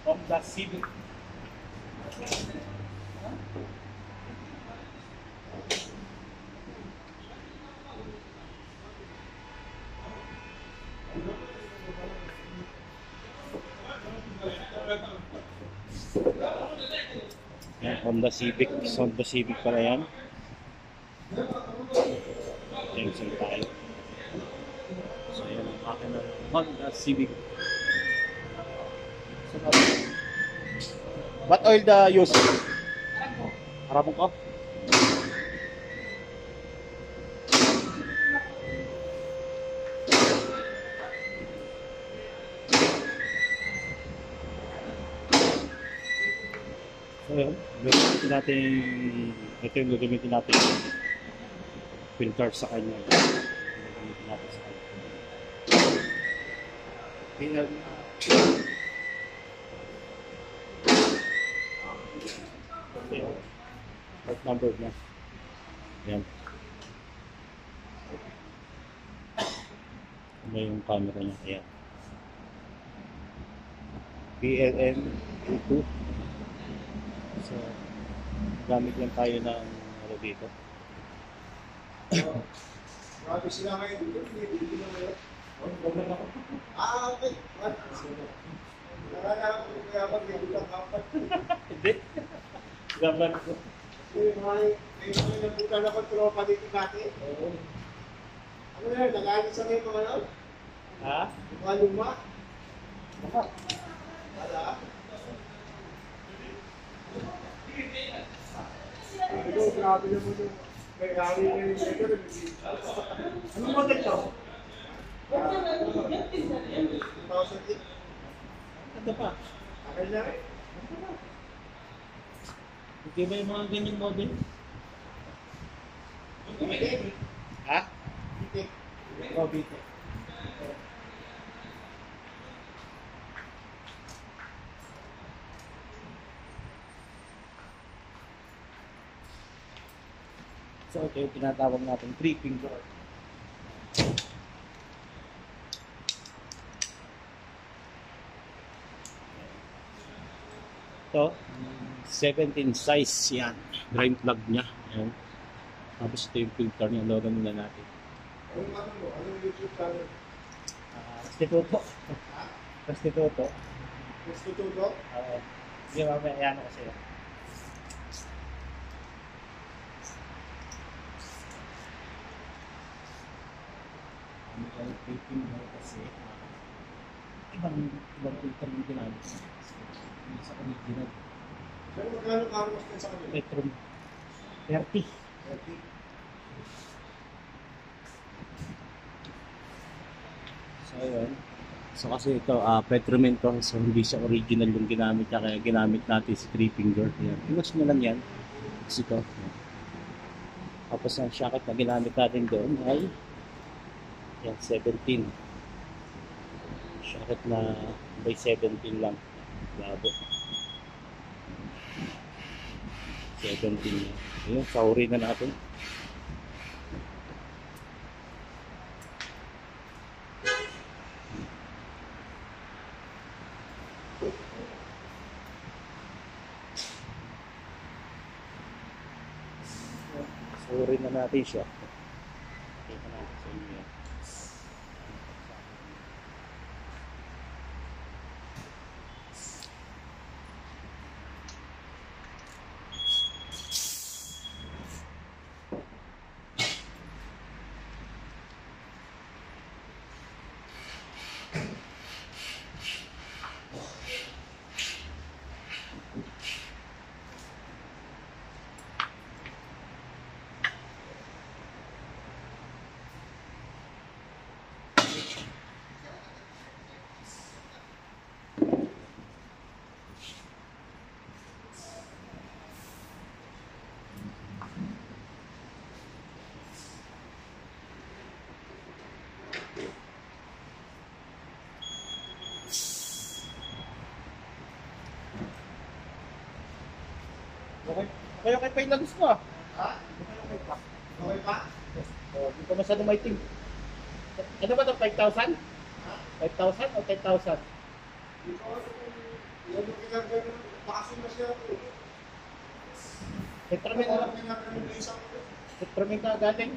Honda Civic. Yan, Honda Civic. Honda Civic pala yan. Attention tayo. So yan ang akin ng Honda Civic. So, what oil the use? Harapon ko. So yun, gagamitin natin, ito yung gagamitin natin filter sa kanya. Gagamitin natin sa kanya. Ayan. Part number na. Ayan. Ano yung camera niya? Ayan. PLN 2. So, gamit lang tayo ng ano dito. Grabe sila ngayon dito. Hindi na ngayon. Okay. Nakala ko kaya mag-ibig ang kapat. Hindi. Gaman ko. May mga nabutan ako tropa dito dati. Ano yan? Nag-aalit sa ngayon mga yun? Ha? Mga luma? Baka. Wala? Ito, grabe naman yung may-ari na yung ito. Anong model to? 2008? Ano pa? Akin na rin. Hindi ba yung mga ganyang model? Bitik. Ha? Bitik. Oh, bitik. So, ito yung tinatawag natin 3-finger. Ito, 17 size yan. Drain plug niya. Ayan. Tapos ito yung filter niya. Logan nila natin. Anong ano mo? Anong YouTube channel? Restituto. Restituto. Instituto? Hindi mamaya yan ako sa'yo. Ano ka yung taping mo kasi ibang filter yung ginamit. Hindi sa original. Pero magkano karmas din sa kanila? Petron 30. 30. So ayun. So kasi ito, Petromin to. So hindi siya original yung ginamit niya. Kaya ginamit natin si 3-finger. Yan. Iwas nyo lang yan. Kasi ito. Tapos ang shacket na ginamit natin doon ay yan, 17. Shacket na by 17 lang. Labo. 17 yan. Ayun, sauri na natin. Sauri na natin siya. Ito natin sa inyo. Okay. Kaya kay Pay Lagos ko ah. Ha? Okay pa. Okay pa? Hindi ko masyadong maiting. Ano ba ito? 5,000? Ha? 5,000 o 10,000? Dito ako Yan yung ginagawa ng bakasyon na siya. Petromin na lang. Petromin ka galing.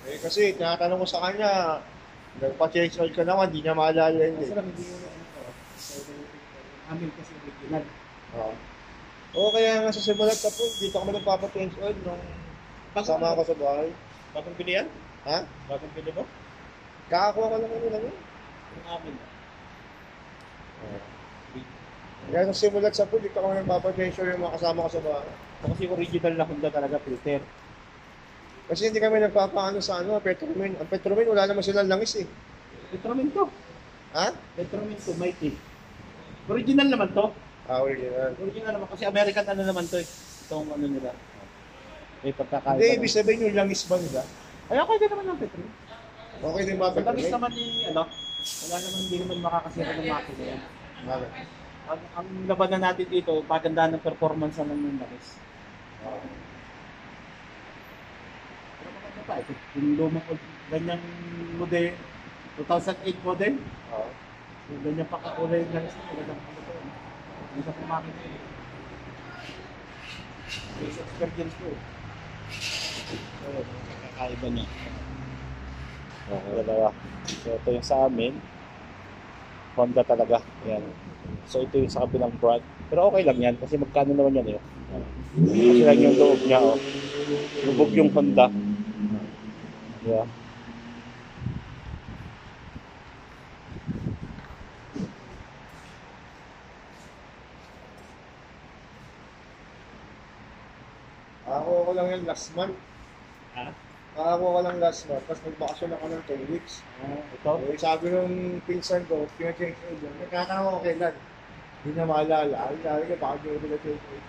Eh kasi, tinatanong ko sa kanya, nagpa-change oil ka naman, di niya maalala yun eh. Kasi lang hindi yun ano ko. Amin kasi original. Oo. Oo, kaya nga sa simulat ka po, dito kami nagpapa-change oil nung kasama ko sa bahay. Bagong bili yan? Ha? Bagong bili mo? Kakakuha ko lang ano lang yun. Yung amin. Kaya sa simulat sa pool, dito kami nagpapa-change oil yung mga kasama ko sa bahay. Kasi original na Honda talaga filter. Kasi hindi kami nagpapaano sa ano, Petromin. Ang Petromin, wala naman silang langis eh. Petromin to. Ha? Petromin to, mighty. Original naman to. Ah, original. Original naman kasi American ano naman to eh. Itong ano nila. May pagkakaiba. Hindi, ibig sabihin yung langis ba nila? Ay, okay din naman ng Petromin. Okay din ba Sa langis Petromin? naman ni, ano, wala naman, hindi naman makakasira ng makina yan. Bakit? Ang labanan natin dito, paganda ng performance ng langis. Pero maganda pa, ito, yung lumang ganyang model, 2008 model, Oo. yung ganyan pa kakulay yung langis na, magandang ano to. Hindi sa pumakita eh. May experience ko eh. So, kakaiba niya. Okay, dalawa. So, ito yung sa amin. Honda talaga. Yan. So, ito yung sa kabilang brand. Pero okay lang yan kasi magkano naman yan eh. Kasi lang yung loob niya oh. Lubog yung Honda. Yeah. Ako ko lang yan last month. Ha? Ako ko lang last month. Tapos nagbakasyon ako ng 2 weeks. Ito? Eh, sabi nung pinsan ko, pinag-change oil yun. Nagkakaroon ko kailan. Hindi na maalala. Ay, sabi ko, baka hindi ko pinag-change oil.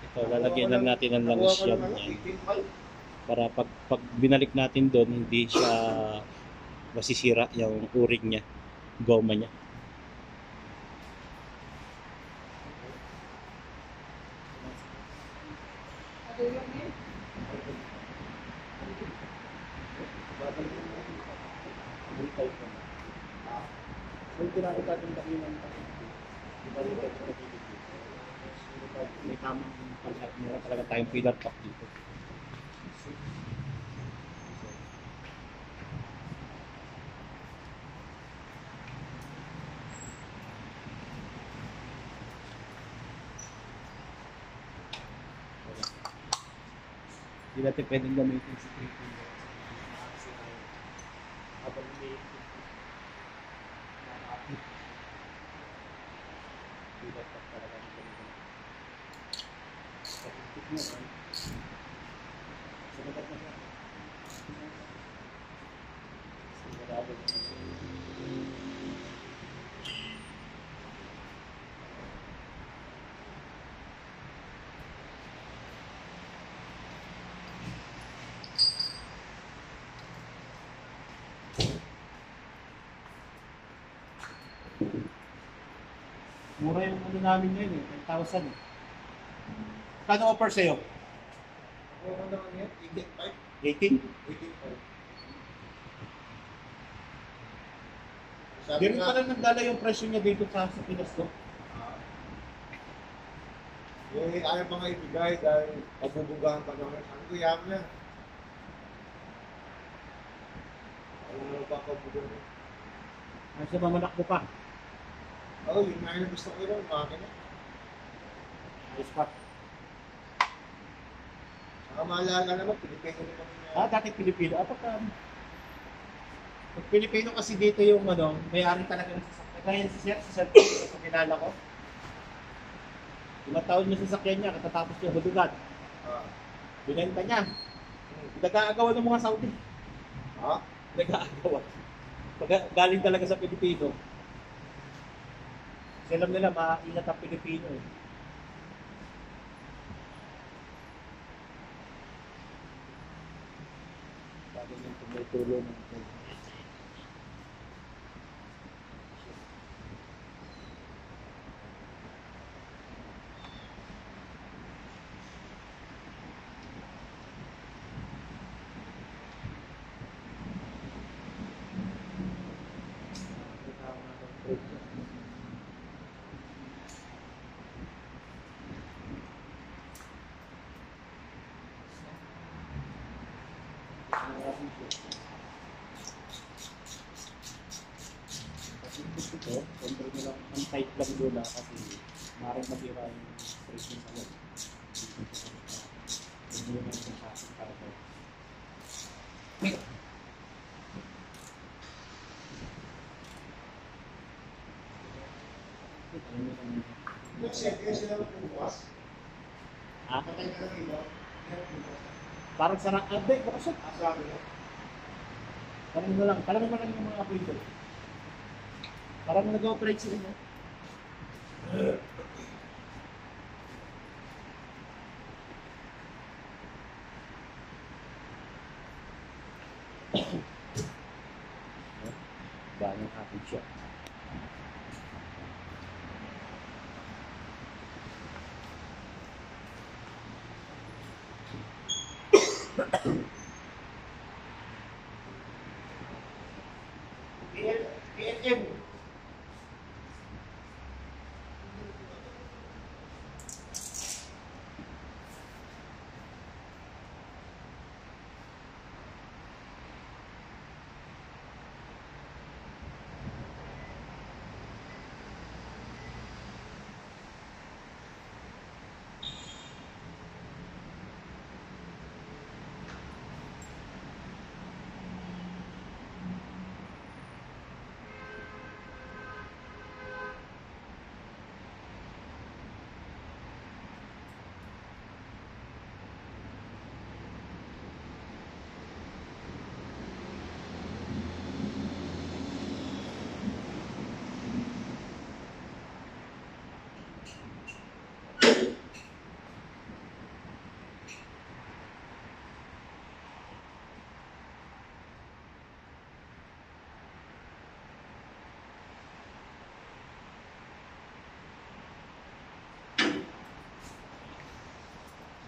Ito, lalagyan lang natin ng langis yan. Yan. Para pag binalik natin doon, hindi siya masisira yung urig niya, goma niya. May tamang pangkat nila talaga tayong pillar pack dito. Hindi natin pwedeng gamitin sa 3 pillar. Habang may pillar pack talaga dito. Sumagat na siya. Sigurado na siya. Mura yung ano namin ngayon eh, 10,000 eh. Kano offer sa'yo? Ako naman yan, 18.5. 18? 18.5. Di rin pa lang nagdala yung presyo niya dito sa Pinas to. Eh, ayaw pa nga ibigay dahil pabubugahan pa naman. Sabi ko, yaman na. Ayaw na pa pabubugahan. Nasa mamalakbo pa. Oo, yun nga yung gusto ko yun, makina. Ayos pa. Maalala naman, Pilipino naman na. Dati Pilipino. Pagka Pilipino kasi dito yung ano, may-ari talaga ng sasakyan. Kaya si Sir, sa kilala ko. 5 taon yung sasakyan niya, katatapos yung hudugan. Binenta niya. Nag-aagawan ng mga Saudi. Ha? Nag-aagawan. Galing talaga sa Pilipino. Kasi alam nila, maingat ang Pilipino eh. Sabi niyo tumutulong. ito, control mo lang, ang tight lang doon na kasi maaaring matira yung pressure sa loob. Hindi mo lang sa chassis para ito. Nag-second sila ng bukas. Ah? Patay ka ng ilaw. Parang sarang, hindi, baka siya. Sabi mo. Parang mo lang yung mga apoy doon. Parang nag-operate sila, no? Daming apoy siya. PNM.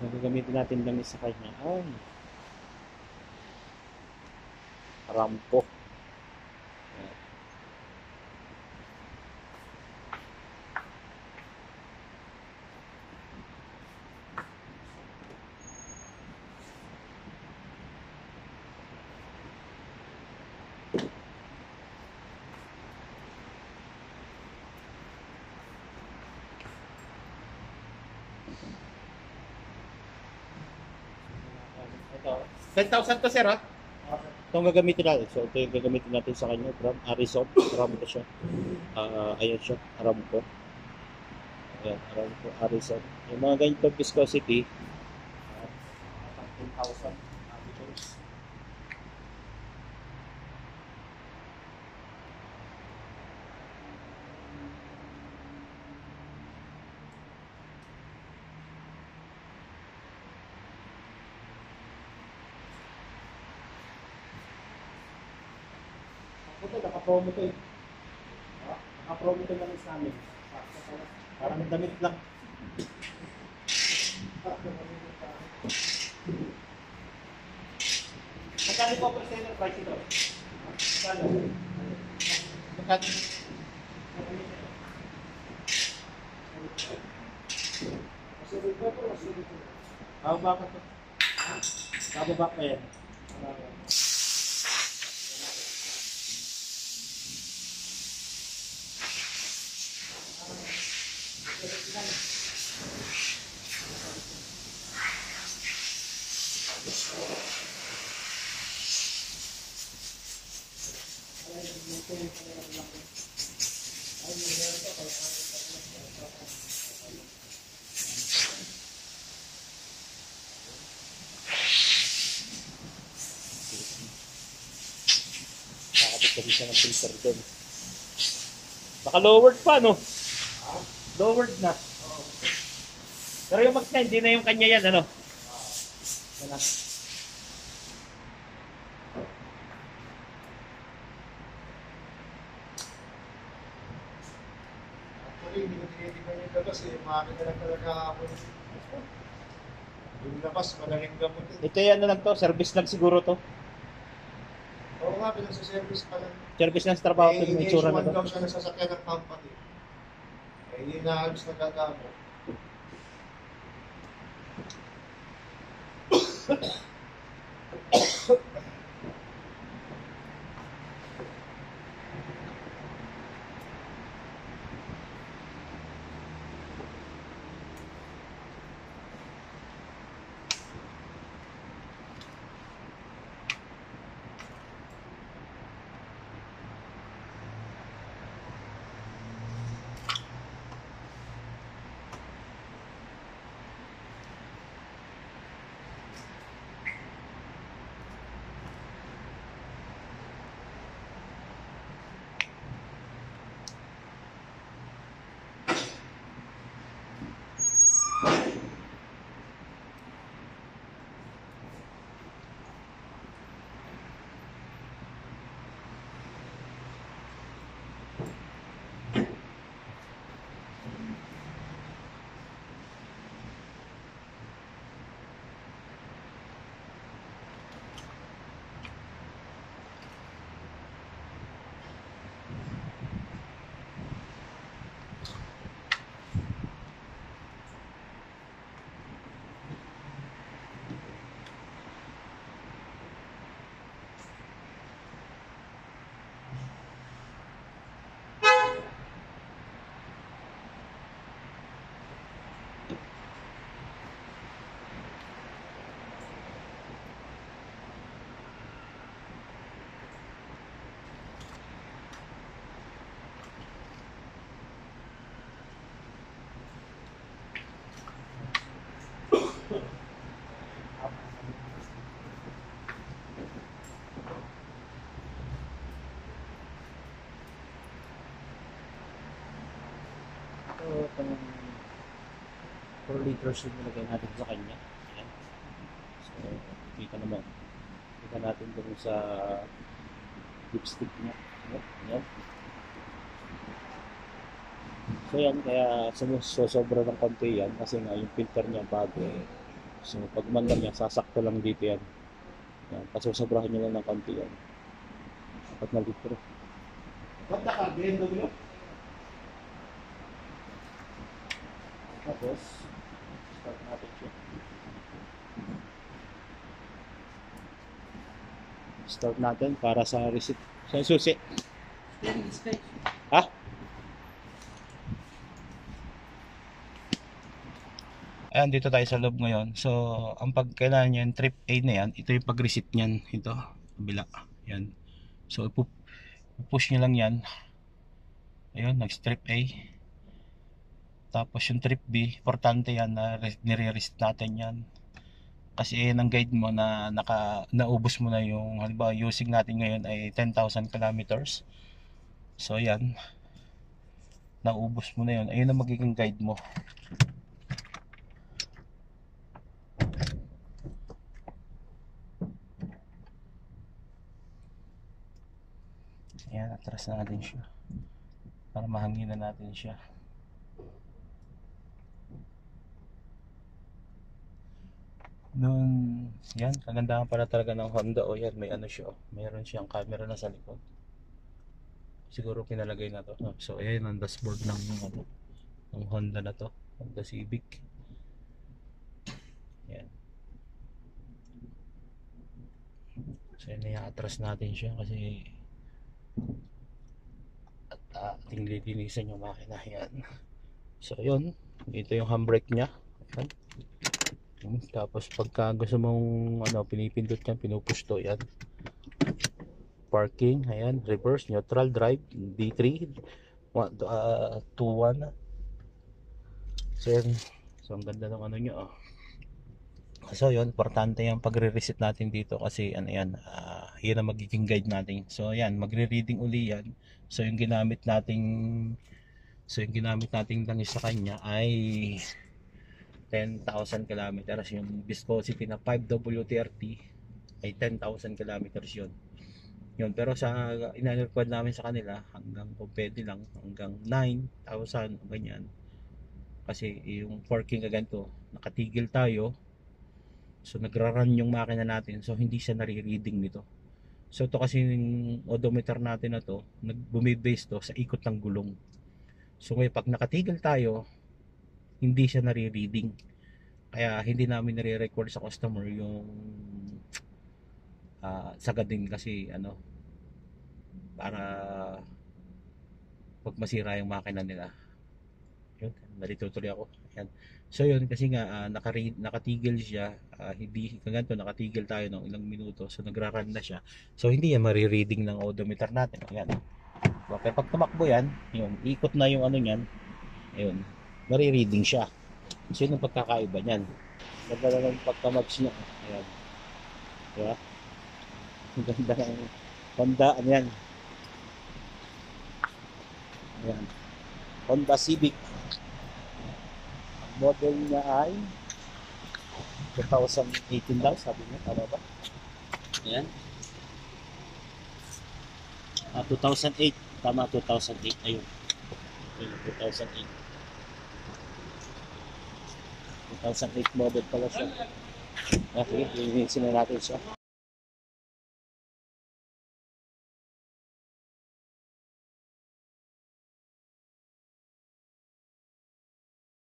So, gagamitin natin lang sa kanya. Ay, Ramco. Ito. 10,000 to, sir, ha? Ito ang gagamitin natin. So, ito yung gagamitin natin sa kanya. Arisop. Ramco siya. Ayan siya. Ramco. Ayan. Ramco. Arisop. Yung mga ganitong viscosity, 10,000. Ito, naka-promo to eh. Naka-promo to lang sa amin. Parang damit lang. Magkano po per seller price ito? Magkano? Magkano? Bababa ka to. Bababa ka yan. Nakakabit kasi siya ng filter doon. Baka lowered pa, no? Lowered na. Pero yung mag-10, hindi na yung kanya yan, ano? Yan na. Actually, hindi ko tinitignan yung labas eh. Maamin na lang talaga ako. Yung labas, madaling gamutin. Ito yan na lang to, service lang siguro to. Oo nga, pinagsaservice pa lang. Service lang sa trabaho to, yung itsura na H1 daw to. siya nasasakyan ng company. Hindi na halos nagagamit. itong 4 liters yung nilagay natin sa kanya. Ayan. So, kita naman. Kita natin dun sa dipstick niya. Ayan. So yan, kaya sumusobra ng konti yan kasi nga yung filter niya bago. So pag mandar niya, sasakto lang dito yan. Yan, pasusobrahan niya lang ng konti yan. 4 na litro. Ba't naka BMW? Tapos, start natin siya. Start natin para sa reset. Sa susi. Ha? Ayan, dito tayo sa loob ngayon. So, ang pagkailangan niyan, trip A na yan. Ito yung pag-reset niyan. Ito, kabila. Yan. So, push nyo lang yan. Ayun, nag-trip A. Tapos yung trip B, importante yan na nire-reset natin yan. Kasi yan ang guide mo na naubos mo na yung, halimbawa, using natin ngayon ay 10,000 kilometers. So, yan. Naubos mo na yun. Ayun ang magiging guide mo. Ayan, atras natin siya para mahanginan natin siya. Noon, yan, kagandahan pala talaga ng Honda. O yan, may ano siya, mayroon siyang camera na sa likod. Siguro pinalagay na to. So ayan ang dashboard ng ano, ng Honda na to, Honda Civic. Yan. So yan, i-atras natin siya kasi at ating lilinisan yung makina. Yan. So yun, ito yung handbrake nya. Yan. Tapos pagka gusto mong ano, pinipindot yan, pinupush to. Yan. Parking, ayan, reverse, neutral, drive, D3, 2-1. So ang ganda ng ano nyo. So yun, importante yung pagre-reset natin dito kasi ano yan, yan ang magiging guide natin. So ayan, magre-reading uli yan. So yung ginamit nating langis sa kanya ay 10,000 kilometers. Yung viscosity na 5WTRT ay 10,000 kilometers yun. Yun, pero sa ina-record namin sa kanila hanggang kung pwede lang hanggang 9,000 ganyan. Kasi yung parking ka ganito, nakatigil tayo. So nagra-run yung makina natin. So hindi siya nare-reading nito. So ito kasi yung odometer natin na to, bumibase to sa ikot ng gulong. So ngayon pag nakatigil tayo, hindi siya nare-reading. Kaya hindi namin nare-record sa customer yung sagad din kasi ano, para pag masira yung makina nila. Yun, nalitutuloy ako. Ayan. So yun, kasi nga nakatigil siya, hindi kaganto, nakatigil tayo ng ilang minuto, so nagra-run na siya. So hindi yan marireading ng odometer natin. Ayan. Okay, pag tumakbo yan, yun, ikot na yung ano niyan, ayun, marireading siya. So yun ang pagkakaiba niyan. Ganda na ng pagka-match niya. Ayan. Diba? Ang ganda ng Honda, ano yan? Ayan. Honda Civic. Ang model niya ay 2018 daw, sabi niya. Tama ba? Ayan. 2008. Tama, 2008. Ayun. 2008. 2008 model pala siya. Sige, linisin na natin siya.